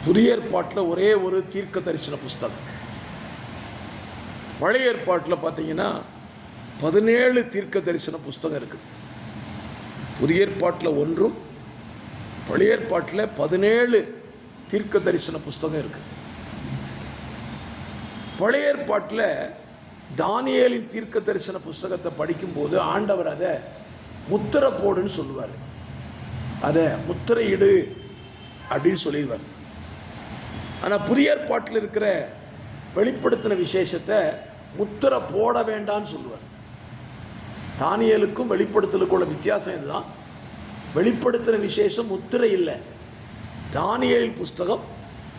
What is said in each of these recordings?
புதிய ஏற்பாட்டில் ஒரே ஒரு தீர்க்க தரிசன புஸ்தகம். பழைய ஏற்பாட்டில் பார்த்தீங்கன்னா 17 தீர்க்க தரிசன புஸ்தகம் இருக்குது. புதிய ஏற்பாட்டில் ஒன்றும் பழைய ஏற்பாட்டில் 17 தீர்க்க தரிசன புஸ்தகம் இருக்குது. பழைய ஏற்பாட்டில் தானியேலின் தீர்க்க தரிசன புஸ்தகத்தை படிக்கும்போது ஆண்டவர் அதை முத்திரை போடுன்னு சொல்லுவார். அதை முத்திரையிடு அப்படின்னு சொல்லிடுவார். ஆனால் புதிய ஏற்பாட்டில் இருக்கிற வெளிப்படுத்தின விசேஷத்தை முத்திரை போட வேண்டான்னு சொல்லுவார். தானியேலுக்கும் வெளிப்படுத்தலுக்கும் உள்ள வித்தியாசம் இதுதான். வெளிப்படுத்தின விசேஷம் முத்திரை இல்லை. தானியேலின் புஸ்தகம்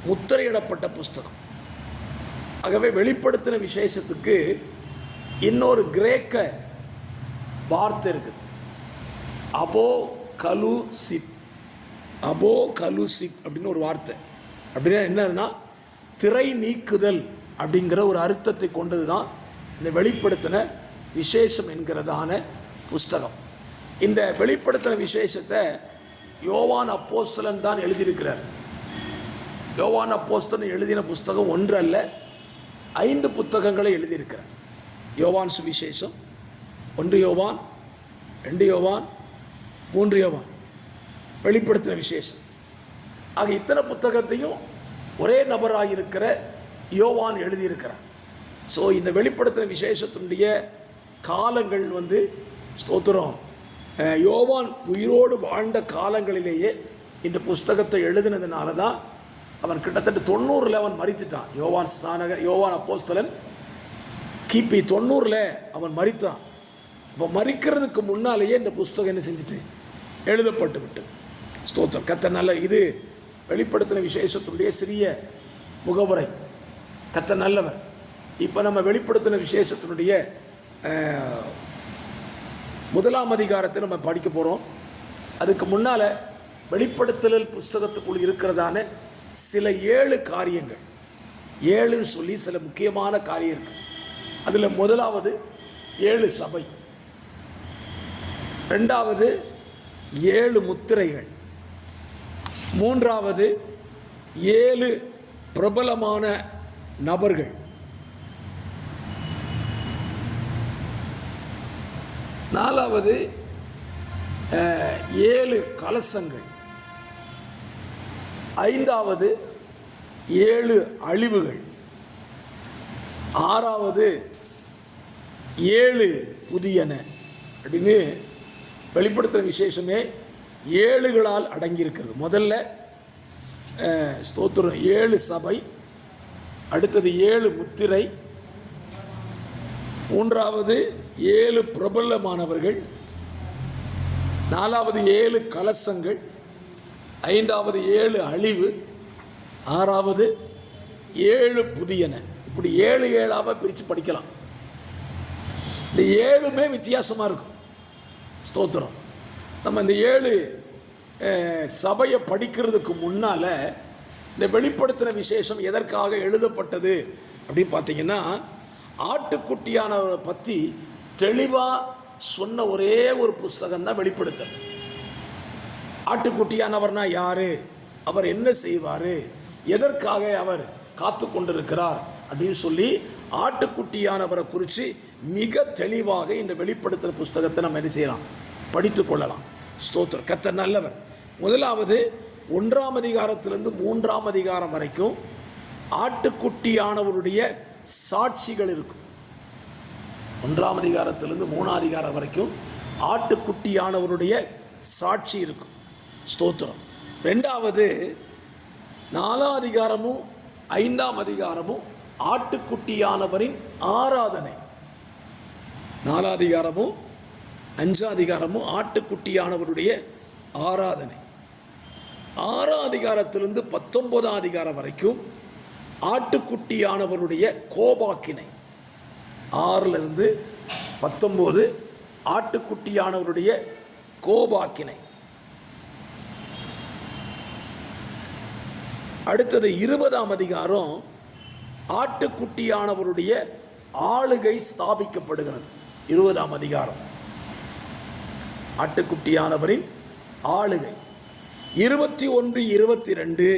முத்திரையிடப்பட்ட புஸ்தகம். ஆகவே வெளிப்படுத்தின விசேஷத்துக்கு இன்னொரு கிரேக்க வார்த்தை இருக்குது, அபோ கலுசிட். அபோ கலுசிட் அப்படின்னு ஒரு வார்த்தை. அப்படின்னா என்னன்னா திரை நீக்குதல் அப்படிங்கிற ஒரு அர்த்தத்தை கொண்டது தான் இந்த வெளிப்படுத்தின விசேஷம் என்கிறதான புஸ்தகம். இந்த வெளிப்படுத்தின விசேஷத்தை யோவான் அப்போஸ்தலன் தான் எழுதியிருக்கிறார். யோவான் அப்போஸ்தலன் எழுதின புஸ்தகம் 1 அல்ல, 5 புத்தகங்களை எழுதியிருக்கிறார். யோவான் சுவிசேஷம், 1 யோவான், 2 யோவான், 3 யோவான், வெளிப்படுத்தின விசேஷம். ஆக இத்தனை புத்தகத்தையும் ஒரே நபராக இருக்கிற யோவான் எழுதியிருக்கிறார். ஸோ இந்த வெளிப்படுத்தின விசேஷத்தினுடைய காலங்கள் ஸ்தோத்திரம், யோவான் உயிரோடு வாழ்ந்த காலங்களிலேயே இந்த புஸ்தகத்தை எழுதினதுனால தான் அவன் கிட்டத்தட்ட 90 அவன் மரித்துட்டான். யோவான் அப்போஸ்தலன் கிபி 90 அவன் மரித்தான். இப்போ மரிக்கிறதுக்கு முன்னாலேயே இந்த புஸ்தகம் என்ன செஞ்சுட்டு எழுதப்பட்டு விட்டு. ஸ்தோத்திரம், கர்த்தர் நல்ல. இது வெளிப்படுத்தின விசேஷத்தினுடைய சிறிய முகவுரை. கர்த்தர் நல்லவர். இப்போ நம்ம வெளிப்படுத்தின விசேஷத்தினுடைய 1ஆம் அதிகாரத்தை நம்ம படிக்க போகிறோம். அதுக்கு முன்னால் வெளிப்படுத்தல் புஸ்தகத்துக்குள் இருக்கிறதான சில 7 காரியங்கள், 7ன்னு சொல்லி சில முக்கியமான காரியம் இருக்குது. அதில் முதலாவது 7 சபை, 2வது 7 முத்திரைகள், 3வது 7 பிரபலமான நபர்கள், 4வது 7 கலசங்கள், 5வது 7 அழிவுகள், 6வது 7 புதியன அப்படின்னு வெளிப்படுத்துகிற விசேஷமே 7களால் அடங்கியிருக்கிறது. முதல்ல ஸ்தோத்திரம் 7 சபை, அடுத்தது 7 முத்திரை, 3வது 7 பிரபலமானவர்கள், 4வது 7 கலசங்கள், 5வது 7 அழிவு, 6வது 7 புதியன. இப்படி 7 பிரித்து படிக்கலாம். இந்த 7மே வித்தியாசமாக இருக்கும். ஸ்தோத்திரம். நம்ம இந்த 7 சபையை படிக்கிறதுக்கு முன்னால் இந்த வெளிப்படுத்தின விசேஷம் எதற்காக எழுதப்பட்டது அப்படின்னு பார்த்தீங்கன்னா, ஆட்டுக்குட்டியானவரை பற்றி தெளிவாக சொன்ன ஒரே ஒரு புஸ்தகம் தான் வெளிப்படுத்தல். ஆட்டுக்குட்டியானவர்னா யார், அவர் என்ன செய்வார், எதற்காக அவர் காத்து கொண்டிருக்கிறார் அப்படின்னு சொல்லி ஆட்டுக்குட்டியானவரை குறித்து மிக தெளிவாக இந்த வெளிப்படுத்துகிற புஸ்தகத்தை நம்ம என்ன செய்யலாம், படித்து கொள்ளலாம். ஸ்தோத்திரம், கர்த்தர் நல்லவர். முதலாவது 1ஆம் அதிகாரத்திலிருந்து 3ஆம் அதிகாரம் வரைக்கும் ஆட்டுக்குட்டியானவருடைய சாட்சிகள் இருக்கும். 1ஆம் அதிகாரத்திலிருந்து 3ஆம் அதிகாரம் வரைக்கும் ஆட்டுக்குட்டியானவருடைய சாட்சி இருக்கும். ஸ்தோத்திரம். 2வது 4ஆம் அதிகாரமும் 5ஆம் அதிகாரமும் ஆட்டுக்குட்டியானவரின் ஆராதனை. 4ஆம் அதிகாரமும் 5ஆம் அதிகாரமும் ஆட்டுக்குட்டியானவருடைய ஆராதனை. 6ஆம் அதிகாரத்திலிருந்து 19ஆம் அதிகாரம் வரைக்கும் ஆட்டுக்குட்டியானவருடைய கோபாக்கினை. 6லிருந்து 19 ஆட்டுக்குட்டியானவருடைய கோபாக்கினை. அடுத்தது 20ஆம் அதிகாரம் ஆட்டுக்குட்டியானவருடைய ஆளுகை ஸ்தாபிக்கப்படுகிறது. 20ஆம் அதிகாரம் ஆட்டுக்குட்டியானவரின் ஆளுகை. 21, 22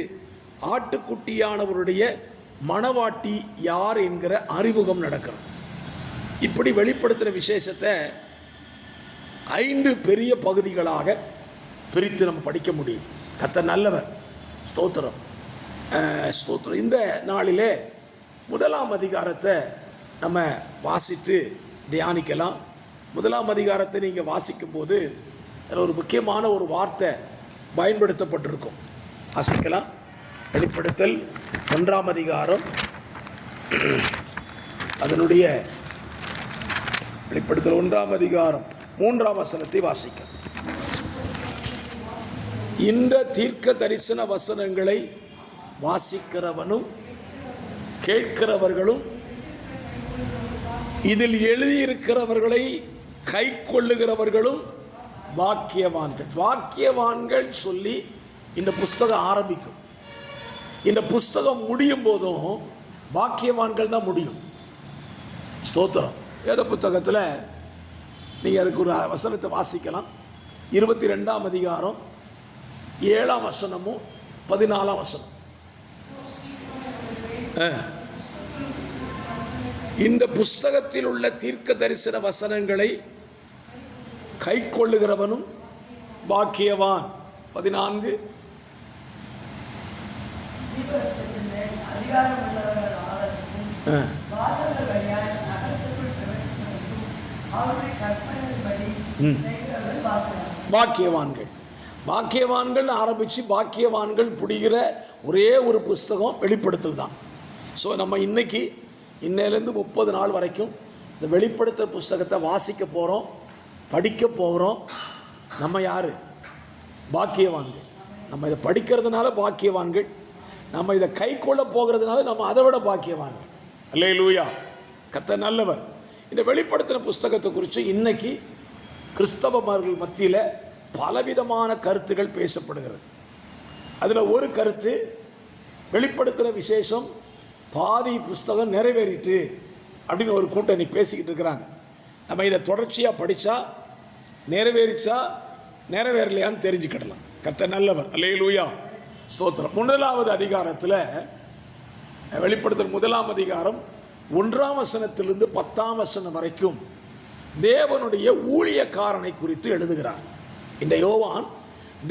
ஆட்டுக்குட்டியானவருடைய மணவாட்டி யார் என்கிற அறிமுகம் நடக்கிறது. இப்படி வெளிப்படுத்துகிற விசேஷத்தை 5 பெரிய பகுதிகளாக பிரித்து நம்ம படிக்க முடியும். கர்த்தர் நல்லவர். ஸ்தோத்திரம், ஸ்தோத்திரம். இந்த நாளிலே 1ஆம் அதிகாரத்தை நம்ம வாசித்து தியானிக்கலாம். 1ஆம் அதிகாரத்தை நீங்கள் வாசிக்கும் போது அதில் ஒரு முக்கியமான ஒரு வார்த்தை பயன்படுத்தப்பட்டிருக்கும். வாசிக்கலாம். வெளிப்படுத்தல் 1ஆம் அதிகாரம், அதனுடைய வெளிப்படுத்தல் 1ஆம் அதிகாரம் 3ஆம் வசனத்தை வாசிக்க. இந்த தீர்க்க தரிசன வசனங்களை வாசிக்கிறவனும் கேட்கிறவர்களும் இதில் எழுதியிருக்கிறவர்களை கை கொள்ளுகிறவர்களும் பாக்கியவான்கள். பாக்கியவான்கள் சொல்லி இந்த புஸ்தகம் ஆரம்பிக்கும். இந்த புஸ்தகம் முடியும் போதும் பாக்கியவான்கள் தான் முடியும். ஸ்தோத்திரம். வேத புத்தகத்தில் நீங்கள் அதுக்கு ஒரு வசனத்தை வாசிக்கலாம். 22ஆம் அதிகாரம் 7ஆம் வசனமும் 14ஆம் வசனம். இந்த புஸ்தகத்தில் உள்ள தீர்க்க தரிசன வசனங்களை கை கொள்ளுகிறவனும் பாக்கியவான். 14 பாக்கியவான்கள். பாக்கியவான்கள் ஆரம்பித்து பாக்கியவான்கள் பிடிக்கிற ஒரே ஒரு புஸ்தகம் வெளிப்படுத்தல் தான். ஸோ நம்ம இன்னையிலேருந்து 30 நாள் வரைக்கும் இந்த வெளிப்படுத்தல் புஸ்தகத்தை வாசிக்க போகிறோம், படிக்க போகிறோம். நம்ம யார்? பாக்கியவான்கள். நம்ம இதை படிக்கிறதுனால பாக்கியவான்கள், நம்ம இதை கை கொள்ள போகிறதுனால நம்ம அதை விட பாக்கியவான்கள். அல்லேலூயா. கர்த்தர் நல்லவர். இந்த வெளிப்படுத்தின புஸ்தகத்தை குறித்து இன்னைக்கு கிறிஸ்தவர்கள் மத்தியில் பலவிதமான கருத்துகள் பேசப்படுகிறது. அதில் ஒரு கருத்து, வெளிப்படுத்தின விசேஷம் பாதி புஸ்தகம் நிறைவேறிட்டு அப்படின்னு ஒரு கூட்டணி பேசிக்கிட்டு இருக்கிறாங்க. நம்ம இதை தொடர்ச்சியாக படித்தா நிறைவேறிச்சா நிறைவேறலையான்னு தெரிஞ்சுக்கிடலாம். கர்த்தர் நல்லவர். அல்லேலூயா. ஸ்தோத்திரம். 1ஆவது அதிகாரத்தில் வெளிப்படுத்தல் 1ஆம் அதிகாரம் 1ஆம் வசனத்திலிருந்து 10ஆம் வசனம் வரைக்கும் தேவனுடைய ஊழியக்காரனை குறித்து எழுதுகிறார். இந்த யோவான்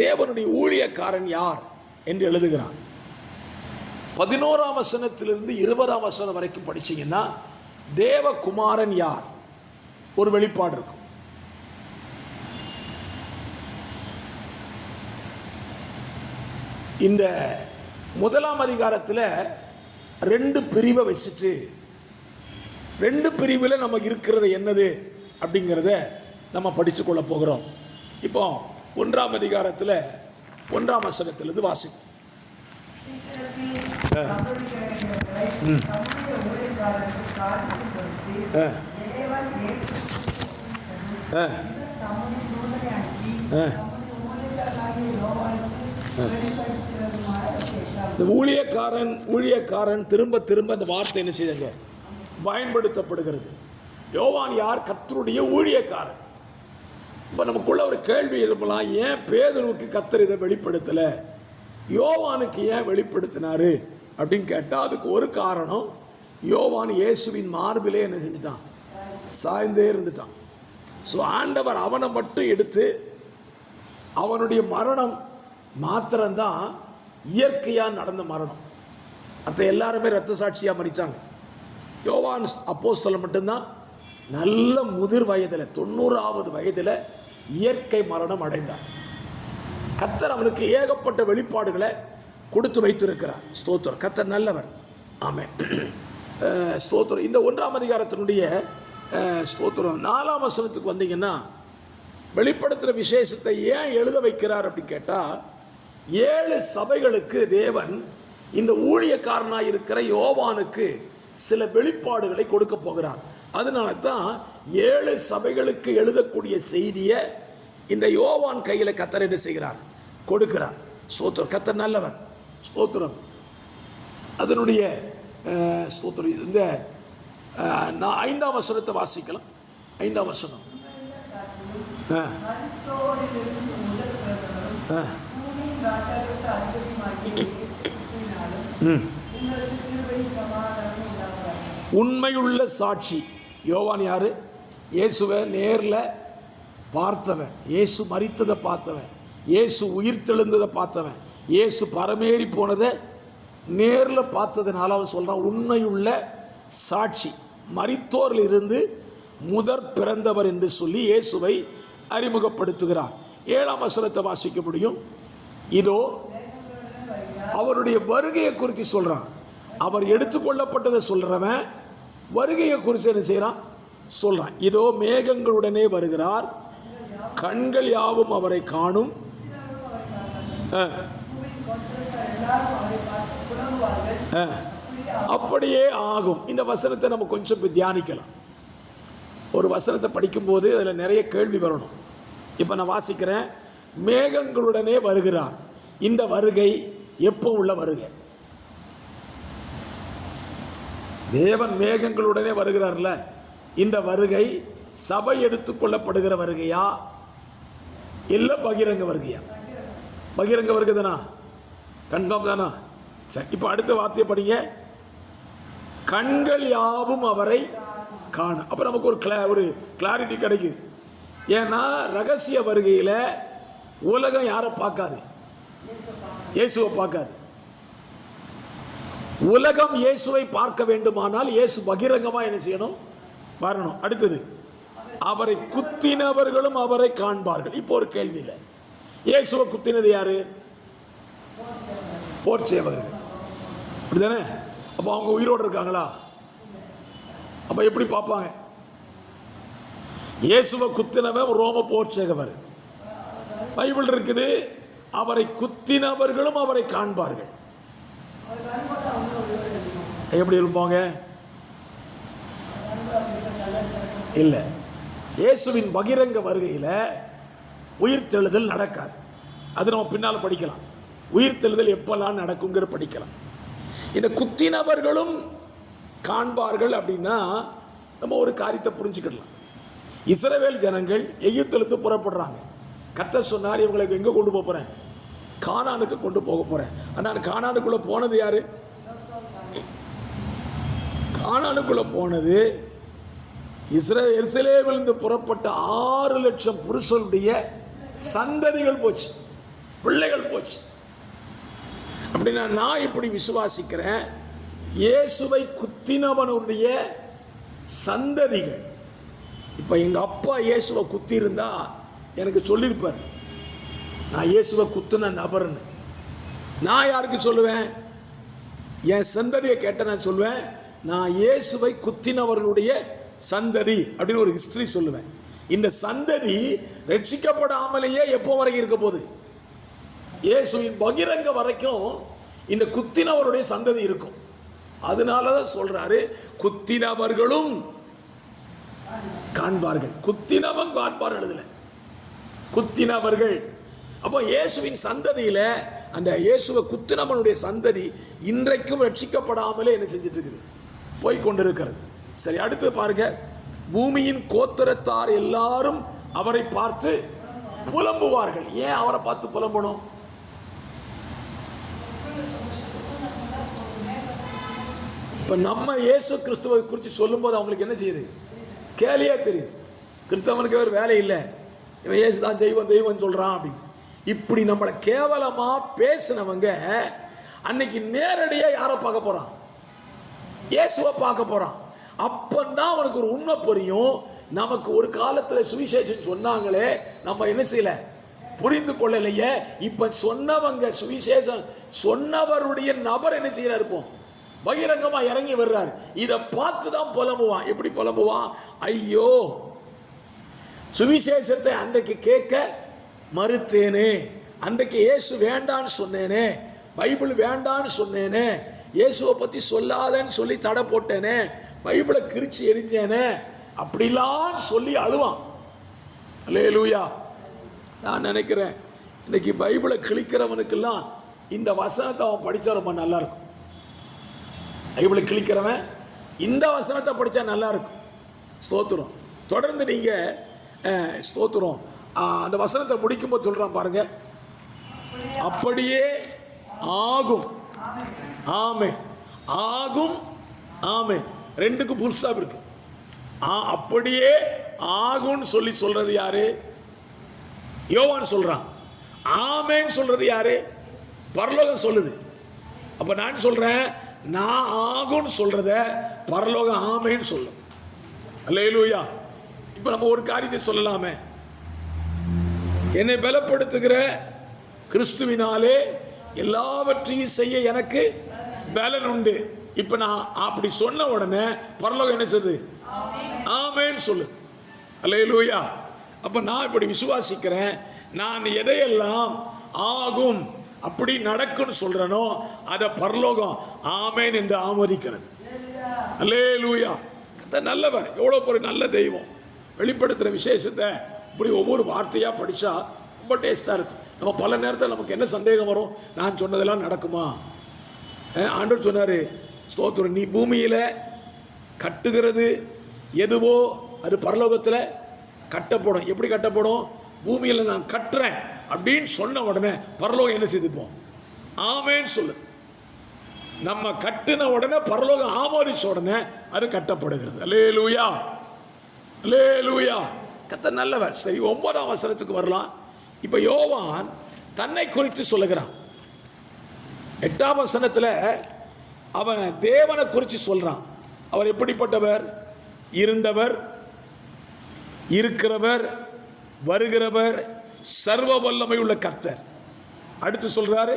தேவனுடைய ஊழியக்காரன் யார் என்று எழுதுகிறான். 11ஆம் வசனத்திலிருந்து 20ஆம் வசனம் வரைக்கும் படிச்சீங்கன்னா தேவகுமாரன் யார் ஒரு வெளிப்பாடு இருக்கும். இந்த 1ஆம் அதிகாரத்தில் 2 பிரிவை வச்சுட்டு 2 பிரிவில் நமக்கு இருக்கிறது என்னது அப்படிங்கிறத நம்ம படித்து கொள்ள போகிறோம். இப்போ 1ஆம் அதிகாரத்தில் 1ஆம் வசனத்திலிருந்து வாசிப்போம். ஊழியக்காரன் திரும்ப திரும்ப அந்த வார்த்தை என்ன செய்தாங்க பயன்படுத்தப்படுகிறது. யோவான் யார்? கர்த்தருடைய ஊழியக்காரன். இப்போ நமக்குள்ள ஒரு கேள்வி எழுப்பலாம், ஏன் பேதுருவுக்கு கர்த்தர் இதை வெளிப்படுத்தலை, யோவானுக்கு ஏன் வெளிப்படுத்தினாரு அப்படின்னு கேட்டால் அதுக்கு ஒரு காரணம், யோவான் இயேசுவின் மார்பிலே என்ன செஞ்சிட்டான்? சாய்ந்தே இருந்துட்டான். ஸோ ஆண்டவர் அவனை மட்டும் எடுத்து, அவனுடைய மரணம் மாத்திரம்தான் இயற்கையாக நடந்த மரணம். மற்ற எல்லாருமே இரத்த சாட்சியாக மரித்தாங்க. யோவான் அப்போஸ்தலன் மட்டும்தான் நல்ல முதிர் வயதில் 90வது வயதில் இயற்கை மரணம் அடைந்தார். கர்த்தர் அவனுக்கு ஏகப்பட்ட வெளிப்பாடுகளை கொடுத்து வைத்திருக்கிறார். ஸ்தோத்திரம். கர்த்தர் நல்லவர். ஆமென். ஸ்தோத்திரம். இந்த 1ஆம் அதிகாரத்தினுடைய ஸ்தோத்திரம் 4ஆம் வசனத்துக்கு வந்தீங்கன்னா வெளிப்படுத்துகிற விசேஷத்தை ஏன் எழுத வைக்கிறார் அப்படின்னு கேட்டால், 7 சபைகளுக்கு தேவன் இந்த ஊழியக்காரனாக இருக்கிற யோவானுக்கு சில வெளிப்பாடுகளை கொடுக்க போகிறார். அதனால தான் 7 சபைகளுக்கு எழுதக்கூடிய செய்தியை இந்த யோவான் கையில் கர்த்தர் என்ன செய்கிறார்? கொடுக்கிறார். ஸ்தோத்திரம். கர்த்தர் நல்லவர். ஸ்தோத்திரம். அதனுடைய ஸ்தோத்திரம். இந்த 5ஆம் வசனத்தை வாசிக்கலாம். 5ஆம் வசனம். உண்மையுள்ள சாட்சி. யோவான் யாரு? இயேசுவை நேரில் பார்த்தவன், இயேசு மரித்ததை பார்த்தவன், இயேசு உயிர் தெழுந்ததை பார்த்தவன், இயேசு பரமேறி போனதை நேரில் பார்த்ததுனால அவன் சொல்கிறான் உண்மையுள்ள சாட்சி, மரித்தோரில் இருந்து முதற் பிறந்தவர் என்று சொல்லி இயேசுவை அறிமுகப்படுத்துகிறார். 7ஆம் வசனத்தை வாசிக்க முடியும். இதோ அவருடைய வருகையை குறித்து சொல்கிறான். அவர் எடுத்துக்கொள்ளப்பட்டதை சொல்கிறவன் வருகையை குறித்து என்ன செய்கிறான்? சொல்கிறான். இதோ மேகங்களுடனே வருகிறார், கண்கள் யாவும் அவரை காணும், அப்படியே ஆகும். இந்த வசனத்தை நம்ம கொஞ்சம் தியானிக்கலாம். ஒரு வசனத்தை படிக்கும்போது அதில் நிறைய கேள்வி வரணும். இப்போ நான் வாசிக்கிறேன், மேகங்களுடனே வருகிறார். இந்த வருகை எப்போ உள்ள வருகை? தேவன் மேகங்களுடனே வருகிறார்ல, இந்த வருகை சபை எடுத்துக்கொள்ளப்படுகிற வருகையா இல்லை பகிரங்க வருகையா? பகிரங்க வருகை தானா? கன்ஃபார்ம் தானா? சரி, இப்போ அடுத்த வார்த்தையை படிங்க. கண்கள் யாவும் அவரை காண. அப்போ நமக்கு ஒரு கிளாரிட்டி கிடைக்குது. ஏன்னா ரகசிய வருகையில் உலகம் யாரை பார்க்காது? இயேசுவை பார்க்காது. உலகம் இயேசுவை பார்க்க வேண்டுமானால் இயேசு பகிரங்கமாக என்ன செய்யணும்? வரணும். அடுத்தது, அவரை குத்தினவர்களும் அவரை காண்பார்கள். இப்போ ஒரு கேள்வி இல்லை, இயேசுவை குத்தினது யாரு? போர் சேவகர்கள், அப்படிதானே? அப்போ அவங்க உயிரோடு இருக்காங்களா? அப்போ எப்படி பார்ப்பாங்க? இயேசுவை குத்தினவன் ரோம போர் சேவகர். பைபிள் இருக்குது, அவரை குத்தினவர்களும் அவரை காண்பார்கள். எப்படி இருப்பாங்க? இல்லை, இயேசுவின் பகிரங்க வருகையில் உயிர்த்தெழுதல் நடக்காது. அது நம்ம பின்னால் படிக்கலாம். உயிர்த்தெழுதல் எப்பெல்லாம் நடக்குங்கிற படிக்கலாம். இந்த குத்தினவர்களும் காண்பார்கள் அப்படின்னா நம்ம ஒரு காரியத்தை புரிஞ்சுக்கிடலாம். இஸ்ரவேல் ஜனங்கள் எகிப்திலிருந்து புறப்படுறாங்க. கர்த்தர் சொன்னார், இவங்களுக்கு எங்கே கொண்டு போக போகிறேன்? கானானுக்கு கொண்டு போக போகிறேன். ஆனால் கானானுக்குள்ளே போனது யாரு? கானானுக்குள்ளே போனது எருசலேமிலிருந்து புறப்பட்ட 6 லட்சம் புருஷனுடைய சந்ததிகள் போச்சு, பிள்ளைகள் போச்சு. அப்படின்னா நான் இப்படி விசுவாசிக்கிறேன், இயேசுவை குத்தினவனுடைய சந்ததிகள். இப்போ எங்கள் அப்பா இயேசுவை குத்தி இருந்தா எனக்கு சொல்லியிருப்பார், நான் இயேசுவை குத்தின நபர்னு. நான் யாருக்கு சொல்லுவேன்? என் சந்ததியை கேட்ட நான் சொல்லுவேன், நான் இயேசுவை குத்தினவர்களுடைய சந்ததி அப்படின்னு ஒரு ஹிஸ்டரி சொல்லுவேன். இந்த சந்ததி ரட்சிக்கப்படாமலேயே எப்போ வரைக்கும் இருக்க போகுது? இயேசுவின் பகிரங்க வரைக்கும் இந்த குத்தினவருடைய சந்ததி இருக்கும். அதனாலதான் சொல்றாரு, குத்தினவர்களும் காண்பார்கள். குத்தினவன் காண்பார்கள், இதுல குத்தினவர்கள். அப்போ இயேசுவின் சந்ததியில அந்த இயேசுவை குத்தினவனுடைய சந்ததி இன்றைக்கும் ரட்சிக்கப்படாமலே என்ன செஞ்சிட்டு இருக்குது? போய் கொண்டிருக்கிறது. சரி, அடுத்து பாருங்க, பூமியின் கோத்திரத்தார் எல்லாரும் அவரை பார்த்து புலம்புவார்கள். ஏன் அவரை பார்த்து புலம்பணும்? இப்ப நம்ம இயேசு கிறிஸ்துவை குறித்து சொல்லும் போது அவங்களுக்கு என்ன செய்யுது? கேலியா தெரியுது. கிறிஸ்தவனுக்கு வேறு வேலை இல்லை, இவன் இயேசு தான் தெய்வம் தெய்வம் சொல்றான் அப்படின்னு. இப்படி நம்மளை கேவலமா பேசினவங்க அன்னைக்கு நேரடியா யாரை பார்க்க போறான்? இயேசுவை பார்க்க போறான். அப்பந்தான் அவனுக்கு ஒரு உண்மை புரியும். நமக்கு ஒரு காலத்துல சுவிசேஷம் சொன்னாங்களே, நம்ம என்ன செய்யல? புரிந்து கொள்ளலையே. இப்ப சொன்னவங்க சுவிசேஷம் சொன்னவருடைய நபர் என்ன செய்யற இருப்போம்? பகிரங்கமா இறங்கி வர்றார். இதை பார்த்து தான் புலம்புவான். எப்படி புலம்புவான்? ஐயோ, சுவிசேஷத்தை அன்றைக்கு கேட்க மறுத்தேனே, அன்றைக்கு இயேசு வேண்டான்னு சொன்னேனே, பைபிள் வேண்டான்னு சொன்னேனே, இயேசுவை பற்றி சொல்லாதன்னு சொல்லி தடை போட்டேனே, பைபிளை கிரிச்சு எரிஞ்சேனே, அப்படிலாம் சொல்லி அழுவான். அல்லேலூயா. நான் நினைக்கிறேன், இன்னைக்கு பைபிளை கிழிக்கிறவனுக்கெல்லாம் இந்த வசனத்தை அவன் படித்தா ரொம்ப நல்லா இருக்கும். பைபிளை கிழிக்கிறவன் இந்த வசனத்தை படித்தா நல்லா இருக்கும். ஸ்தோத்திரம். தொடர்ந்து நீங்கள் ஸ்தோத்திரம் அந்த வசனத்தை முடிக்கும்போது சொல்கிறான் பாருங்க, அப்படியே ஆகும். ஆமே, ஆகும் ஆமே, ரெண்டுக்கு புல் ஸ்டாப் இருக்கு. அப்படியே ஆகும்னு சொல்லி சொல்றது யாரு? யோவான் சொல்றான். ஆமேன்னு சொல்றது யாரு? பரலோகம் சொல்லுது. அப்ப நான் சொல்றேன், நான் ஆகும்னு சொல்றத பரலோகம் ஆமேன்னு சொல்லும். அல்லேலூயா. இப்ப நம்ம ஒரு காரியத்தை சொல்லலாமே, என்னை பலப்படுத்துகிற கிறிஸ்துவினாலே எல்லாவற்றையும் செய்ய எனக்கு பலன் உண்டு. இப்ப நான் அப்படி சொன்ன உடனே பரலோகம் என்ன சொல்லுது? ஆமேன்னு சொல்லுது. அல்லேலூயா. அப்ப நான் இப்படி விசுவாசிக்கிறேன், நான் எதையெல்லாம் ஆகும் அப்படி நடக்கும்னு சொல்றனோ அதை பரலோகம் ஆமேன் என்று ஆமோதிக்கிறது. அல்லேலூயா. நல்லவர், எவ்வளோ ஒரு நல்ல தெய்வம். வெளிப்படுத்துகிற விசேஷத்தை இப்படி ஒவ்வொரு வார்த்தையாக படித்தா ரொம்ப டேஸ்ட்டாக இருக்கும். நம்ம பல நேரத்தில் நமக்கு என்ன சந்தேகம் வரும், நான் சொன்னதெல்லாம் நடக்குமா? ஆண்டவர் சொன்னார், ஸ்தோத்திரம், நீ பூமியில் கட்டுகிறது எதுவோ அது பரலோகத்தில் கட்டப்படும். எப்படி கட்டப்படும்? பூமியில் நான் கட்டுறேன் அப்படின்னு சொன்ன உடனே பரலோகம் என்ன செய்துப்போம்? ஆமேன்னு சொல்லுது. நம்ம கட்டின உடனே பரலோகம் ஆமோதிச்ச உடனே அது கட்டப்படுகிறது. அல்லேலூயா, அல்லேலூயா. கர்த்தர் நல்லவர். சரி, 9ஆம் வசனத்துக்கு வரலாம். இப்ப யோவான் தன்னை குறித்து சொல்லுகிறான். 8ஆம் வசனத்தில் அவன் தேவனை குறித்து சொல்றான். அவர் எப்படிப்பட்டவர்? இருந்தவர், இருக்கிறவர், வருகிறவர், சர்வ வல்லமை உள்ள கர்த்தர். அடுத்து சொல்றாரு,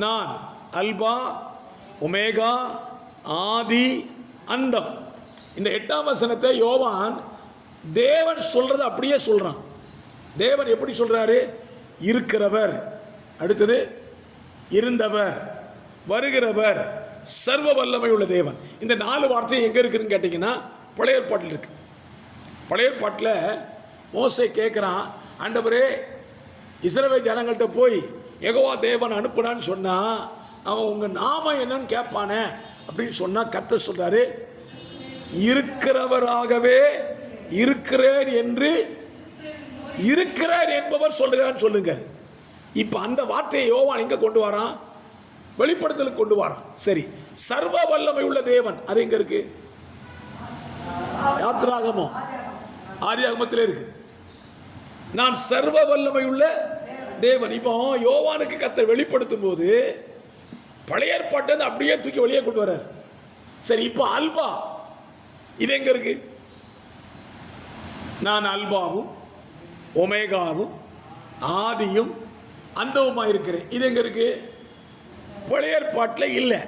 நான் அல்பா ஒமேகா, ஆதி அந்தம். இந்த 8ஆம் வசனத்தை யோவான் தேவன் சொல்றது அப்படியே சொல்றான். தேவன் எப்படி சொல்றாரு? இருக்கிறவர், அடுத்தது இருந்தவர், வருகிறவர், சர்வ வல்லமை உள்ள தேவன். இந்த 4 வார்த்தை எங்க இருக்குன்னு கேட்டீங்கன்னா பழைய ஏற்பாட்டில் இருக்கு. பழைய ஏற்பாட்டில் மோசே கேட்குறான், ஆண்டவரே இஸ்ரவேல் ஜனங்கள்கிட்ட போய் யெகோவா தேவன் அனுப்புனான்னு சொன்னா அவன் உங்க நாமம் என்னன்னு கேட்பானே அப்படின்னு சொன்னா கர்த்தர் சொல்றாரு, இருக்கிறவராகவே இருக்கிறேன் என்று இருக்கிறார் என்பவர் சொல்லுகிறான்னு சொல்லுங்க. இப்ப அந்த வார்த்தையை யோவான் எங்க கொண்டு வரான்? வெளிப்படுத்தலுக்கு கொண்டு வரான். சரி, சர்வ வல்லமை உள்ள தேவன் அது எங்க இருக்கு? யாத்ராகமம், ஆதியாகமத்தில் இருக்கு. நான் சர்வ வல்லமை உள்ள தேவன். இப்போ யோவானுக்கு கர்த்தர் வெளிப்படுத்தும் போது பழைய ஏற்பாட்டை அப்படியே தூக்கி வெளியே கொண்டு வர்றார். சரி, இப்போ அல்பா இது எங்க இருக்கு? நான் அல்பாவும் ஒமேகாவும் ஆதியும் அந்தவுமா இருக்கிறேன். இது எங்க இருக்கு? பழைய ஏற்பாட்டில் இல்லை.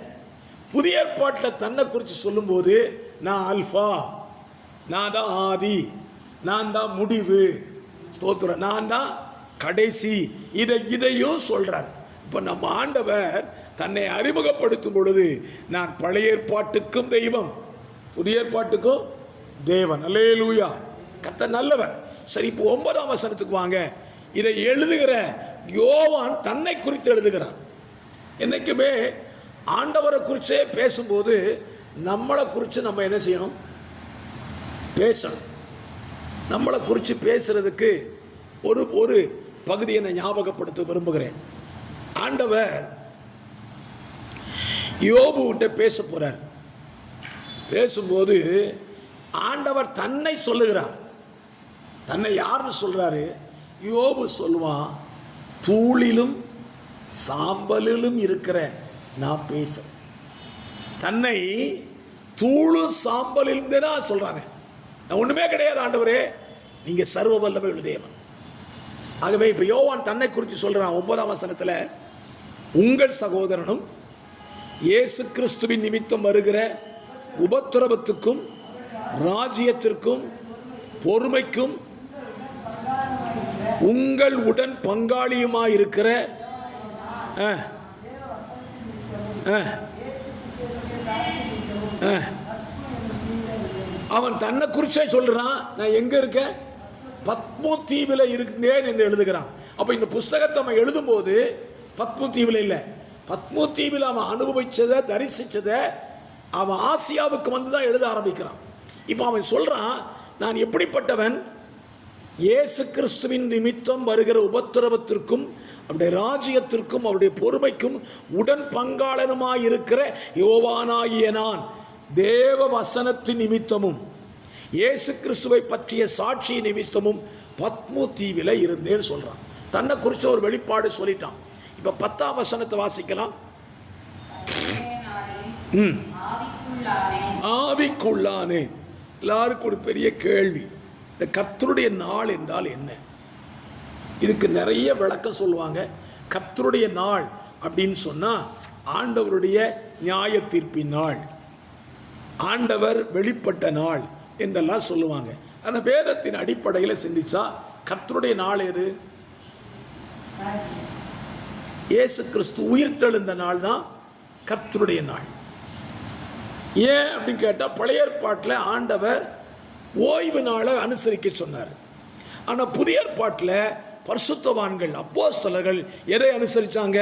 புதிய ஏற்பாட்டில் தன்னை குறித்து சொல்லும்போது நான் அல்பா, நான் தான் ஆதி, நான் தான் முடிவு, ஸ்தோத்திரம், நான் தான் கடைசி, இதையும் சொல்றார். இப்போ நம்ம ஆண்டவர் தன்னை அறிமுகப்படுத்தும் பொழுது நான் பழைய ஏற்பாட்டுக்கும் தெய்வம், புதிய ஏற்பாட்டுக்கும் தேவன். அல்லேலூயா. கர்த்தர் நல்லவர். சரி, இப்போ 9ஆம் வசனத்துக்கு வாங்க. இதை எழுதுகிற யோவான் தன்னை குறித்து எழுதுகிறான். என்னைக்குமே ஆண்டவரை குறிச்சே பேசும்போது நம்மளை குறித்து நம்ம என்ன செய்யணும்? பேசணும். நம்மளை குறித்து பேசுறதுக்கு ஒரு பகுதியை நான் ஞாபகப்படுத்த விரும்புகிறேன். ஆண்டவர் யோபு கிட்ட பேச போறார். பேசும்போது ஆண்டவர் தன்னை சொல்லுகிறார். தன்னை யாருன்னு சொல்றாரு? யோபு சொல்லுவான், தூளிலும் சாம்பலிலும் இருக்கிற நான் பேச. தன்னை தூளும் சாம்பலிலும் தான் சொல்றாங்க. நான் ஒண்ணுமே கிடையாது ஆண்டவரே, நீங்க சர்வ வல்லமை உள்ள தேவன். ஆகவே இப்ப யோவான் தன்னை குறித்து சொல்றான் 9ஆம் வசனத்துல, உங்கள் சகோதரனும் இயேசு கிறிஸ்துவின் நிமித்தம் வருகிற உபத்திரவத்துக்கும் ராஜ்யத்திற்கும் பொறுமைக்கும் உங்கள் உடன் பங்காளியுமாய் இருக்கிற அவன் தன்னை குறிச்சே சொல்றான். நான் எங்க இருக்கேன்? பத்மோ தீவில் இருந்தேன் என்று எழுதுகிறான். அப்ப இந்த புஸ்தகத்தை அவன் எழுதும் போது பத்மோ தீவில் இல்லை, பத்மோ தீவில் அவன் அனுபவிச்சதை தரிசிச்சதை அவன் ஆசியாவுக்கு வந்து தான் எழுத ஆரம்பிக்கிறான். இப்போ அவன் சொல்றான், நான் எப்படிப்பட்டவன்? இயேசு கிறிஸ்துவின் நிமித்தம் வருகிற உபத்திரவத்திற்கும் அவருடைய ராஜ்யத்திற்கும் அவருடைய பொறுமைக்கும் உடன் பங்காளனுமாய் இருக்கிற யோவானாகிய நான் தேவ வசனத்தின் நிமித்தமும் இயேசு கிறிஸ்துவை பற்றிய சாட்சி நிமித்தமும் பத்மு தீவில இருந்தேன்னு சொல்றான். தன்னை குறிச்ச ஒரு வெளிப்பாடு சொல்லிட்டான். இப்ப 10ஆம் வசனத்தை வாசிக்கலாம். ஆவிக்குள்ளானே. எல்லாருக்கும் ஒரு பெரிய கேள்வி, இந்த கர்த்தருடைய நாள் என்றால் என்ன? இதுக்கு நிறைய விளக்கம் சொல்லுவாங்க. கர்த்தருடைய நாள் அப்படின்னு சொன்னா ஆண்டவருடைய நியாய தீர்ப்பின் நாள், ஆண்டவர் வெளிப்பட்ட நாள் என்றெல்லாம் சொல்லுவாங்க. ஆனால் வேதத்தின் அடிப்படையில் சிந்திச்சா கர்த்தருடைய நாள் எது? இயேசு கிறிஸ்து உயிர்த்தெழுந்த நாள் தான் கர்த்தருடைய நாள். ஏன் அப்படின்னு கேட்டால் பழைய ஏற்பாட்டில் ஆண்டவர் ஓய்வு நாளை அனுசரிக்க சொன்னார். ஆனால் புதிய ஏற்பாட்டில் பரிசுத்தவான்கள் அப்போஸ்தலர்கள் எதை அனுசரித்தாங்க?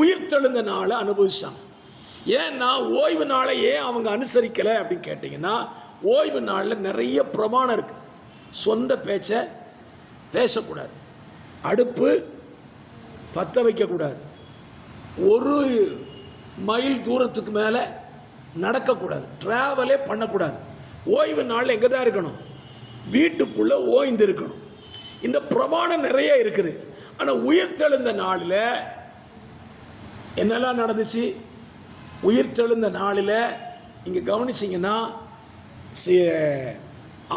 உயிர்த்தெழுந்த நாளை அனுபவிச்சாங்க. ஏன்னா ஓய்வு நாளை ஏன் அவங்க அனுசரிக்கலை அப்படின்னு கேட்டிங்கன்னா, ஓய்வு நாளில் நிறைய பிரமாணம் இருக்குது. சொந்த பேச்சை பேசக்கூடாது, அடுப்பு பற்ற வைக்கக்கூடாது, ஒரு மைல் தூரத்துக்கு மேலே நடக்கக்கூடாது, ட்ராவலே பண்ணக்கூடாது. ஓய்வு நாள் எங்கே தான் இருக்கணும்? வீட்டுக்குள்ளே ஓய்ந்து இருக்கணும். இந்த பிரமாணம் நிறைய இருக்குது. ஆனால் உயிர்த்தெழுந்த நாளில் என்னெல்லாம் நடந்துச்சு? உயிர்த்தெழுந்த நாளில் இங்கே கவனிச்சிங்கன்னா,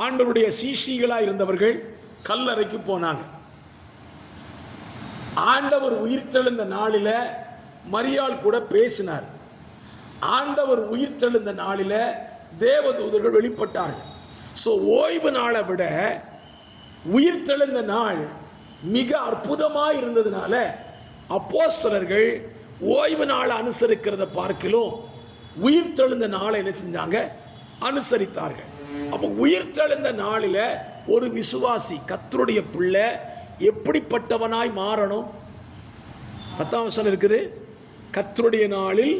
ஆண்டவருடைய சீஷிகளாக இருந்தவர்கள் கல்லறைக்கு போனாங்க. ஆண்டவர் உயிர்த்தெழுந்த நாளில் மரியாள் கூட பேசினார். ஆண்டவர் உயிர்த்தெழுந்த நாளில் தேவதூதர்கள் வெளிப்பட்டார்கள். ஸோ ஓய்வு நாளை விட உயிர்த்தெழுந்த நாள் மிக அற்புதமாக இருந்ததுனால அப்போஸ்தலர்கள் ஓய்வு நாளை அனுசரிக்கிறத பார்க்கிலும் உயிர்த்தெழுந்த நாளை என்ன செஞ்சாங்க? அனுசரித்தார்கள். அப்போ உயிர்த்தெழுந்த நாளில் ஒரு விசுவாசி கர்த்தருடைய பிள்ளை எப்படிப்பட்டவனாய் மாறணும்? 10ஆம் வசனம் இருக்குது, கர்த்தருடைய நாளில்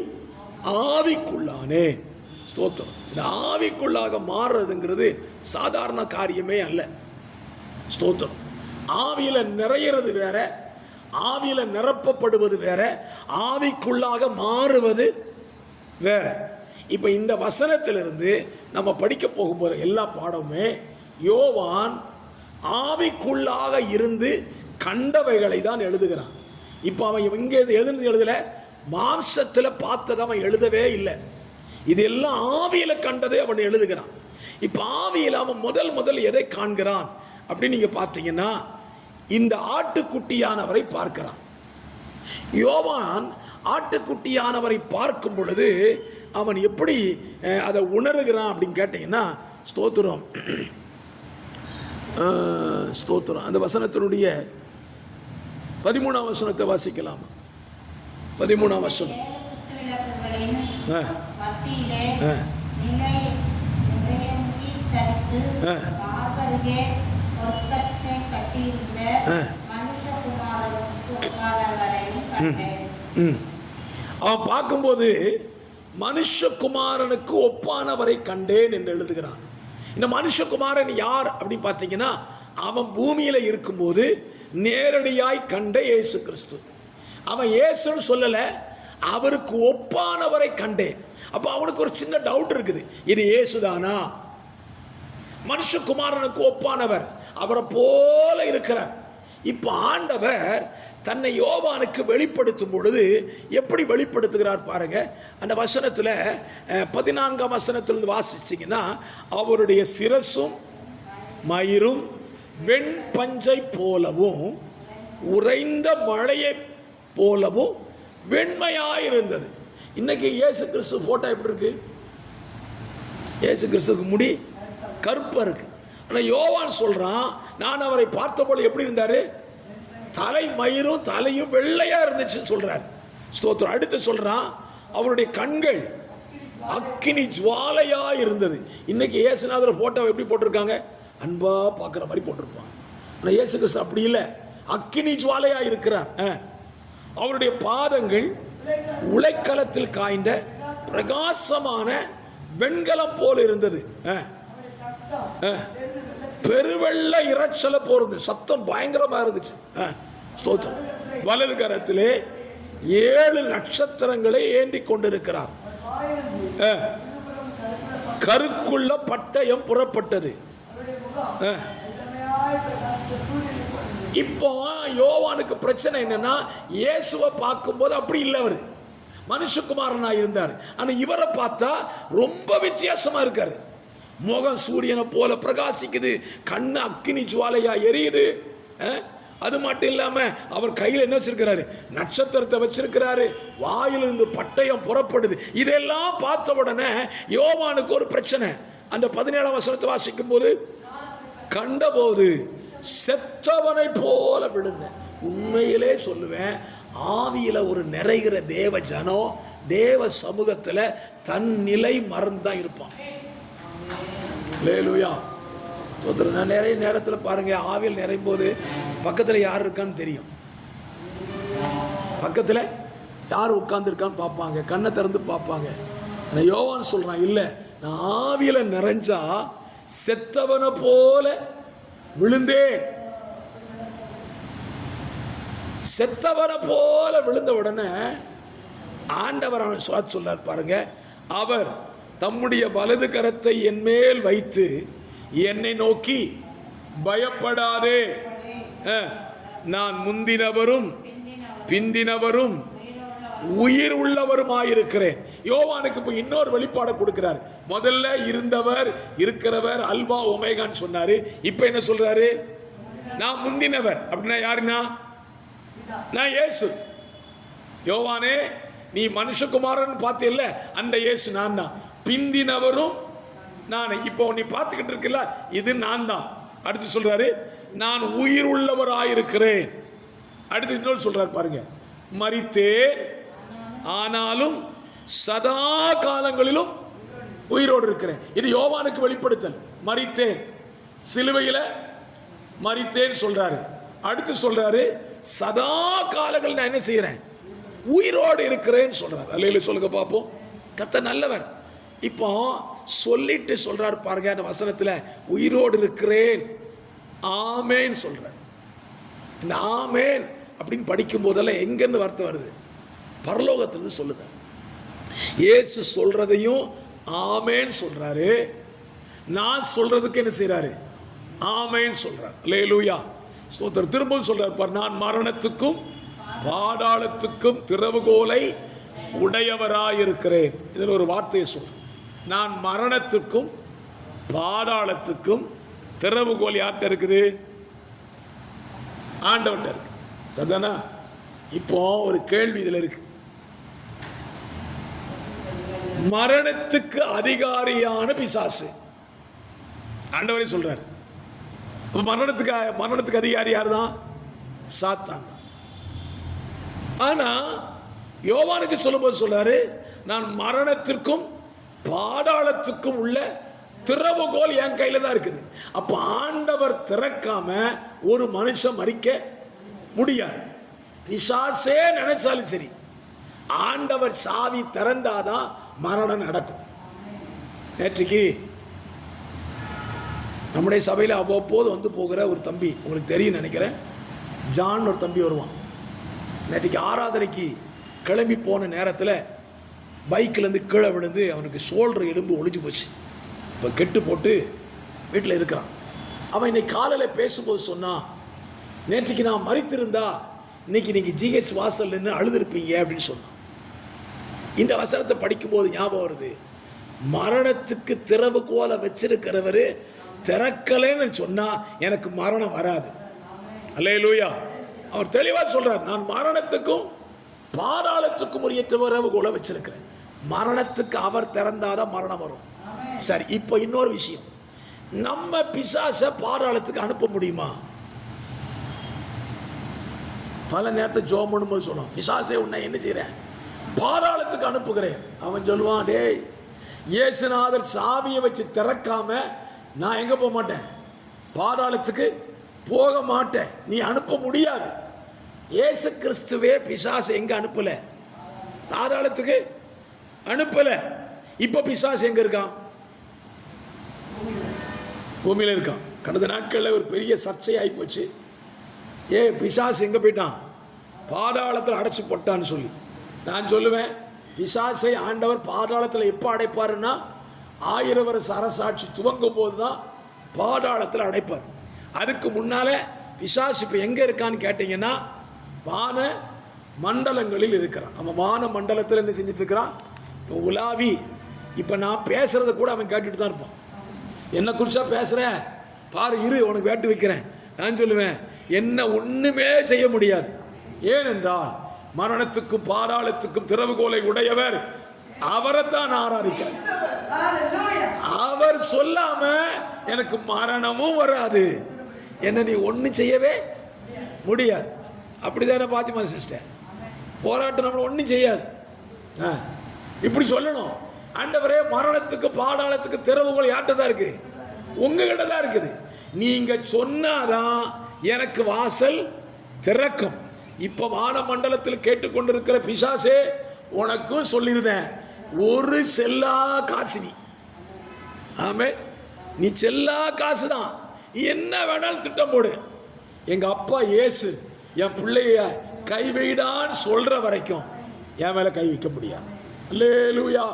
ஆவிக்குள்ளானே. ஸ்தோத்திரம். இந்த ஆவிக்குள்ளாக மாறுறதுங்கிறது சாதாரண காரியமே அல்ல. ஸ்தோத்திரம். ஆவியில நிறையிறது வேற, ஆவியில நிரப்பப்படுவது வேற, ஆவிக்குள்ளாக மாறுவது வேற. இப்ப இந்த வசனத்திலிருந்து நம்ம படிக்க போகும்போது எல்லா பாடமுமே யோவான் ஆவிக்குள்ளாக இருந்து கண்டவைகளை தான் எழுதுகிறான். இப்போ அவன் இங்கே எழுதல, மாம்சத்தில் பார்த்ததை அவன் எழுதவே இல்லை. இதெல்லாம் ஆவியில கண்டதை அவன் எழுதுகிறான். இப்போ ஆவியில் அவன் முதல் எதை காண்கிறான் அப்படின்னு நீங்க பார்த்தீங்கன்னா, இந்த ஆட்டுக்குட்டியானவரை பார்க்கிறான். யோவான் ஆட்டுக்குட்டியானவரை பார்க்கும் பொழுது அவன் எப்படி அதை உணர்கிறான் அப்படின்னு கேட்டீங்கன்னா, ஸ்தோத்திரம் ஸ்தோத்திரம். அந்த வசனத்தினுடைய 13ஆம் வசனத்தை வாசிக்கலாம். 13ஆம் வசனம். அவன் பார்க்கும்போது மனுஷகுமாரனுக்கு ஒப்பானவரை கண்டேன் என்று எழுதுகிறான். இந்த மனுஷகுமாரன் யார் அப்படின்னு பார்த்தீங்கன்னா, அவன் பூமியில இருக்கும்போது நேரடியாய் கண்ட இயேசு கிறிஸ்து. அவன் இயேசுன்னு சொல்லல, அவருக்கு ஒப்பானவரை கண்டேன். அப்ப அவனுக்கு ஒரு சின்ன டவுட் இருக்குது, இது இயேசுதானா? மனுஷகுமாரனுக்கு ஒப்பானவர், அவரை போல இருக்கிறார். இப்ப ஆண்டவர் தன்னை யோவானுக்கு வெளிப்படுத்தும் பொழுது எப்படி வெளிப்படுத்துகிறார் பாருங்க. அந்த வசனத்தில் 14ஆம் வசனத்திலிருந்து வாசிச்சிங்கன்னா, அவருடைய சிரசும் மயிரும் வெண் பஞ்சை போலவும் உறைந்த மழையை போலவும் வெண்மையாயிருந்தது. இன்னைக்கு இயேசு கிறிஸ்து போட்டோ எப்படி இருக்கு? இயேசு கிறிஸ்துக்கு முடி கருப்பா இருக்கு. ஆனால் யோவான் சொல்றான், நான் அவரை பார்த்தபோது எப்படி இருந்தாரு? தலை மயிரும் தலையும் வெள்ளையா இருந்துச்சுன்னு சொல்றாரு. ஸ்தோத்திரம். அடுத்து சொல்றான், அவருடைய கண்கள் அக்கினி ஜுவாலையா இருந்தது. இன்னைக்கு இயேசுநாதர் போட்டோ எப்படி போட்டிருக்காங்க? அன்பா பார்க்குற மாதிரி போட்டிருப்பாங்க. ஆனால் இயேசு கிறிஸ்து அப்படி இல்லை, அக்கினி ஜுவாலையா இருக்கிறார். அவருடைய பாதங்கள் உலைக்களத்தில் காய்ந்த பிரகாசமான வெண்கலம் போல இருந்தது. பெருவெள்ள இரைச்சல போறது, சத்தம் பயங்கரமா இருந்துச்சு. ஸ்தோத்திரம். வலது கரத்திலே 7 நட்சத்திரங்களை ஏந்தி கொண்டிருக்கிறார். கருக்குள்ள பட்டயம் புறப்பட்டது. இப்போ யோவானுக்கு பிரச்சனை என்னன்னா, இயேசுவை பார்க்கும்போது அப்படி இல்லை, அவர் மனுஷகுமாரனா இருந்தார். ஆனா இவரை பார்த்தா ரொம்ப வித்தியாசமா இருக்காரு. முகம் சூரியனை போல பிரகாசிக்குது, கண்ணு அக்கினி ஜுவாலையா எரியுது. அது மட்டும் இல்லாம அவர் கையில் என்ன வச்சிருக்கிறாரு? நட்சத்திரத்தை வச்சிருக்கிறாரு. வாயிலிருந்து பட்டயம் புறப்படுது. இதெல்லாம் பார்த்த உடனே யோவானுக்கு ஒரு பிரச்சனை. அந்த 17ஆம் வசனத்தை வாசிக்கும் போது, கண்டபோது செத்தவனை போல விழுந்தேன். உண்மையிலே சொல்லுவேன், ஆவியில ஒரு நிறைகிற தேவ ஜனம் தேவ சமூகத்துல தன் நிலை மறந்து தான் இருப்பான். அல்லேலூயா. நான் நிறைய நேரத்தில் பாருங்க, ஆவியில் நிறையும் போது பக்கத்தில் யார் இருக்கான்னு தெரியும். பக்கத்தில் யார் உட்கார்ந்துருக்கான்னு பார்ப்பாங்க, கண்ணை திறந்து பார்ப்பாங்க. நான் யோவான் சொல்றான், இல்லை, நான் ஆவியில நிறைஞ்சா செத்தவனை போல விழுந்தேன். செத்தவனை போல விழுந்த உடனே ஆண்டவர் அவன் சொல்லார் பாருங்க, அவர் தம்முடைய வலது கரத்தை என் மேல் வைத்து என்னை நோக்கி, பயப்படாதே, நான் முந்தினவரும் பிந்தினவரும் உயிர் உள்ளவருமாயிருக்கிறேன். யோவானுக்கு இப்போ இன்னொரு வெளிப்பாடு கொடுக்கிறார். முதல்ல இருந்தவர், இருக்கிறவர், அல்வா ஒமேகான்னு சொன்னாரு. இப்போ என்ன சொல்றாரு? நான் முந்தினவர். அப்படின்னா யாருன்னா? நான் இயேசு. யோவானே, நீ மனுஷகுமாரன் பார்த்தீல்ல, அந்த இயேசு நான் தான். பிந்தினவரும் நான். இப்போ நீ பார்த்துக்கிட்டு இருக்கல, இது நான் தான். அடுத்து சொல்றாரு, நான் உயிர் உள்ளவராயிருக்கிறேன். அடுத்து இன்னொரு சொல்றாரு பாருங்க, மரித்தேன் ஆனாலும் சதா காலங்களிலும் உயிரோடு இருக்கிறேன். இது யோவானுக்கு வெளிப்படுத்தல். மரித்தேன், சிலுவையில மரித்தேன் சொல்றாரு. அடுத்து சொல்றாரு, சதா காலங்கள் நான் என்ன செய்யறேன்? உயிரோடு இருக்கிறேன் சொல்றாரு. அல்லேலூயா சொல்லுங்க பார்ப்போம். கர்த்தர் நல்லவர். இப்போ சொல்லிட்டு சொல்றாரு பாருங்க, அந்த வசனத்துல உயிரோடு இருக்கிறேன் ஆமேன் சொல்றார். இந்த ஆமேன் அப்படின்னு படிக்கும் போதெல்லாம் எங்கேருந்து வார்த்தை வருது? பரலோகத்திலிருந்து சொல்லுது. இயேசு சொல்றதையும் ஆமேன் சொல்றாரு, நான் சொல்றதுக்கு என்ன செய்யறாரு? ஆமேன் சொல்றார். அல்லேலூயா ஸ்தோத்திரம். திரும்பவும் சொல்றார் பார், நான் மரணத்துக்கும் பாதாளத்துக்கும் திறவுகோலை உடையவராயிருக்கிறேன். இதில் ஒரு வார்த்தையை சொல்றேன், நான் மரணத்துக்கும் பாதாளத்துக்கும் திறவுகோல் யார்கிட்ட இருக்குது? ஆண்டவன்கிட்ட இருக்கு. சரிதானா? இப்போ ஒரு கேள்வி இதில் இருக்கு. மரணத்துக்கு அதிகாரியான பிசாசு ஆண்டவரே சொல்றாரு. மரணத்துக்கு அதிகாரி யார் தான்? சாத்தான். ஆனா யோவானுக்கு சொல்லும்போது சொல்றாரு, நான் மரணத்திற்கும் பாதாளத்துக்கும் உள்ள திறவுகோல் என் கையில தான் இருக்குது. அப்ப ஆண்டவர் திறக்காம ஒரு மனுஷன் மரிக்க முடியாது. பிசாசே நினைச்சாலும் சரி, ஆண்டவர் சாவி திறந்தாதான் மரணம் நடக்கும். நேற்றுக்கு நம்முடைய சபையில் அவ்வப்போது வந்து போகிற ஒரு தம்பி, உங்களுக்கு தெரியும் நினைக்கிறேன், ஜான் ஒரு தம்பி வருவான். நேற்றுக்கு ஆராதனைக்கு கிளம்பி போன நேரத்தில் பைக்கிலேருந்து கீழே விழுந்து அவனுக்கு ஷோல்டர் எலும்பு ஒழிஞ்சு போச்சு. இப்போ கெட்டு போட்டு வீட்டில் இருக்கிறான். அவன் இன்னைக்கு காலையில் பேசும்போது சொன்னான், நேற்றுக்கு நான் மரித்திருந்தா இன்னைக்கு நீங்கள் ஜிஹெச் வாசல் நின்று அழுதுருப்பீங்க அப்படின்னு சொன்னான். இந்த வசனத்தை படிக்கும்போது ஞாபகம் வருது, மரணத்துக்கு திறவுகோலை வச்சிருக்கிறவர் திறக்கலைன்னு சொன்னா எனக்கு மரணம் வராது. அல்லேலூயா. அவர் தெளிவாக சொல்றார், நான் மரணத்துக்கும் பாதாளத்துக்கும் உரிய திறவுகோலை வச்சிருக்கிறேன். மரணத்துக்கு அவர் திறந்தாதான் மரணம் வரும். சரி, இப்போ இன்னொரு விஷயம், நம்ம பிசாசை பாதாளத்துக்கு அனுப்ப முடியுமா? பல நேரத்தை ஜோம் பண்ணும்போது சொல்லுவோம், பிசாசை உன்னை என்ன செய்கிறேன்? பாதாளத்துக்கு அனுப்புகிறேன். அவன் சொல்லுவான், டேய், இயேசுநாதர் சாவியை வச்சு திறக்காம நான் எங்கே போக மாட்டேன்? பாதாளத்துக்கு போக மாட்டேன். நீ அனுப்ப முடியாது. இயேசு கிறிஸ்துவே பிசாசை எங்கே அனுப்பல? பாதாளத்துக்கு அனுப்பல. இப்போ பிசாசு எங்கே இருக்கான்? பூமியில் இருக்கான். கடந்த நாட்களில் ஒரு பெரிய சர்ச்சை ஆகி போச்சு. பிசாசு எங்கே போயிட்டான்? பாதாளத்தில் அடைச்சி போட்டான்னு சொல்லி. நான் சொல்லுவேன், பிசாசை ஆண்டவர் பாதாளத்தில் எப்போ அடைப்பாருன்னா 1000 வருஷ அரசாட்சி துவங்கும் போது தான் பாதாளத்தில் அடைப்பார். அதுக்கு முன்னால் பிசாசு இப்போ எங்கே இருக்கான்னு கேட்டிங்கன்னா வான மண்டலங்களில் இருக்கிறான். அவன் வான மண்டலத்தில் என்ன செஞ்சுட்டு இருக்கிறான்? இப்போ உலாவி இப்போ நான் பேசுகிறத கூட அவன் கேட்டுட்டு தான் இருப்பான். என்ன குறிச்சா பேசுகிற பாரு, இரு உனக்கு வேட்டு வைக்கிறேன். நான் சொல்லுவேன், என்ன ஒன்றுமே செய்ய முடியாது. ஏனென்றால் மரணத்துக்கும் பாதாளத்துக்கும் திறவுகோலை உடையவர், அவரைத்தான் ஆராதிக்கிறேன். அவர் சொல்லாம எனக்கு மரணமும் வராது, என்ன நீ ஒன்றும் செய்யவே முடியாது. அப்படிதானே பாத்திமா சிஸ்டர்? போராட்டம் நம்மளை ஒன்றும் செய்யாது. இப்படி சொல்லணும். ஆண்டவரே, மரணத்துக்கு பாதாளத்துக்கு திறவுகோல் யார்கிட்ட தான் இருக்கு? உங்ககிட்ட தான் இருக்குது. நீங்க சொன்னாதான் எனக்கு வாசல் திறக்கும். இப்ப வான மண்டலத்தில் கேட்டுக்கொண்டிருக்கிற பிசாசே, உனக்கும் சொல்லிருந்தேன், ஒரு செல்லா காசு நீ. ஆமே, நீ செல்லா காசு தான். நீ என்ன வேணாலும் திட்டம் போடு. எங்க அப்பா இயேசு என் பிள்ளைய கைவிடான்னு சொல்ற வரைக்கும் என் மேல கை வைக்க முடியாது. அல்லேலூயா.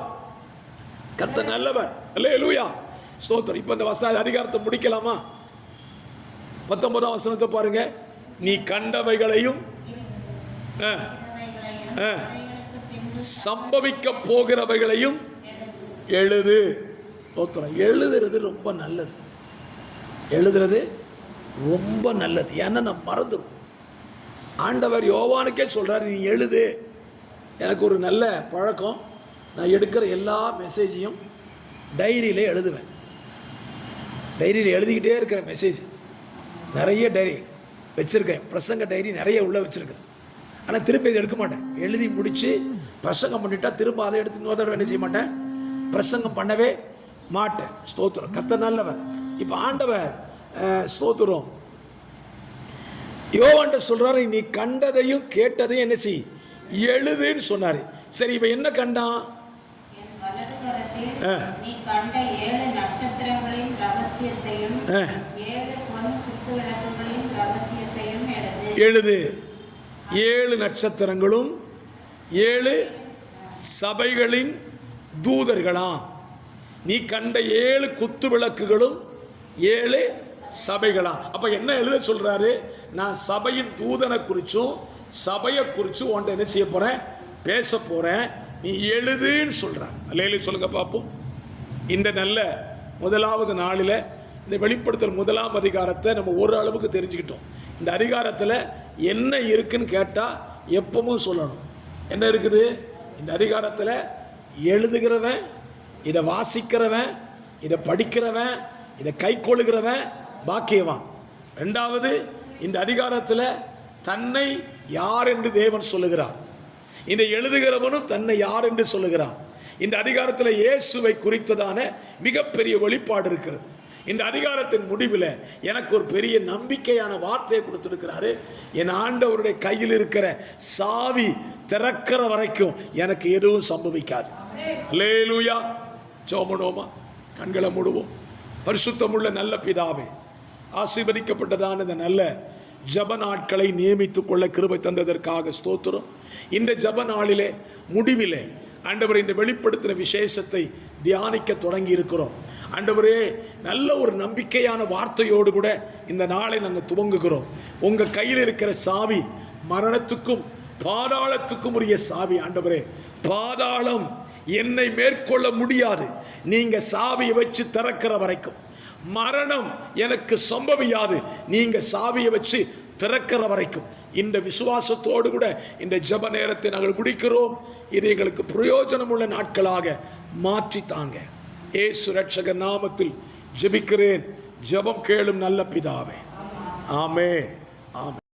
கர்த்தர் நல்லவர். அல்லேலூயா. ஸ்தோத்திரம். இப்ப இந்த வசன அதிகாரத்தை முடிக்கலாமா? 19ஆம் வசனத்தை பாருங்க. நீ கண்டவைகளையும் சம்பவிக்க போகிறவைகளையும் எழுது. எழுதுறது ரொம்ப நல்லது. எழுதுறது ரொம்ப நல்லது. ஏன்னா நான் மறந்துடும். ஆண்டவர் யோவானுக்கே சொல்றாரு, நீ எழுது. எனக்கு ஒரு நல்ல பழக்கம், நான் எடுக்கிற எல்லா மெசேஜையும் டைரியில எழுதுவேன். டைரியில் எழுதிக்கிட்டே இருக்கிற மெசேஜ் நிறைய டைரி வச்சுருக்கேன். பிரசங்க டைரி நிறைய உள்ள வச்சுருக்கேன். ஆனால் திருப்பி இதை எடுக்க மாட்டேன். எழுதி முடித்து பிரசங்கம் பண்ணிட்டா திரும்ப அதை எடுத்து இன்னொரு தடவை என்ன செய்ய மாட்டேன், பிரசங்கம் பண்ணவே மாட்டேன். ஸ்தோத்திரம். கர்த்தர் நல்லவர். இப்போ ஆண்டவர் ஸ்தோத்திரம் யோவான்ட்ட சொல்றாரு, நீ கண்டதையும் கேட்டதையும் என்ன செய், எழுதுன்னு சொன்னாரு. சரி, இப்போ என்ன கண்டான்? நீ கண்ட 7 நட்சத்திரங்களின் ரகசியத்தையும் 7 பொன் குத்துவிளக்குகளின் ரகசியத்தையும் எழுது. 7 நட்சத்திரங்களும் 7 சபைகளின் தூதர்களாம். நீ கண்ட 7 குத்து விளக்குகளும் 7 சபைகளாம். அப்ப என்ன எழுத சொல்றாரு? நான் சபையின் தூதனை குறிச்சும் சபையை குறிச்சும் உன்ட்ட என்ன செய்ய போறேன், பேச போறேன். நீ எழுதுன்னு சொல்றான். அல்லேலூயா சொல்லுங்க பார்ப்போம். இந்த நல்ல முதலாவது நாளில் இந்த வெளிப்படுத்தல் 1ஆம் அதிகாரத்தை நம்ம ஒரு அளவுக்கு தெரிஞ்சுக்கிட்டோம். இந்த அதிகாரத்தில் என்ன இருக்குன்னு கேட்டால் எப்பவும் சொல்லணும். என்ன இருக்குது இந்த அதிகாரத்தில்? எழுதுகிறவன், இதை வாசிக்கிறவன், இதை படிக்கிறவன், இதை கை கொள்ளுகிறவன் பாக்கியவான். 2வது, இந்த அதிகாரத்தில் தன்னை யார் என்று தேவன் சொல்லுகிறார். இந்த எழுதுகிறவனும் தன்னை யார் என்று சொல்லுகிறான். இந்த அதிகாரத்தில் இயேசுவை குறித்ததான மிகப்பெரிய வெளிப்பாடு இருக்கிறது. இந்த அதிகாரத்தின் முடிவில் எனக்கு ஒரு பெரிய நம்பிக்கையான வார்த்தையை கொடுத்திருக்கிறாரு. என் ஆண்டவருடைய கையில் இருக்கிற சாவி திறக்கிற வரைக்கும் எனக்கு எதுவும் சம்பவிக்காது. அல்லேலூயா. ஜெபமோமா, கண்களை மூடுவோம். பரிசுத்தமுள்ள நல்ல பிதாவே, ஆசீர்வதிக்கப்பட்டதான இந்த நல்ல ஜப நாட்களை நியமித்துக் கொள்ள கிருபை தந்ததற்காக ஸ்தோத்திரம். இந்த ஜப நாளிலே முடிவிலே ஆண்டவரே இந்த வெளிப்படுத்தின விசேஷத்தை தியானிக்க தொடங்கி இருக்கிறோம். ஆண்டவரே, நல்ல ஒரு நம்பிக்கையான வார்த்தையோடு கூட இந்த நாளை நாங்கள் துவங்குகிறோம். உங்கள் கையில் இருக்கிற சாவி மரணத்துக்கும் பாதாளத்துக்கும் உரிய சாவி. ஆண்டவரே, பாதாளம் என்னை மேற்கொள்ள முடியாது. நீங்க சாவியை வச்சு திறக்கிற வரைக்கும். மரணம் எனக்கு சம்பவியாது, நீங்க சாவியை வச்சு திறக்கிற வரைக்கும். இந்த விசுவாசத்தோடு கூட இந்த ஜெப நேரத்தை நாங்கள் முடிக்கிறோம். இது எங்களுக்கு பிரயோஜனம் உள்ள நாட்களாக மாற்றி தாங்க. இயேசு ரட்சகர் நாமத்தில் ஜெபிக்கிறேன். ஜெபம் கேளும் நல்ல பிதாவே. ஆமென். ஆமென்.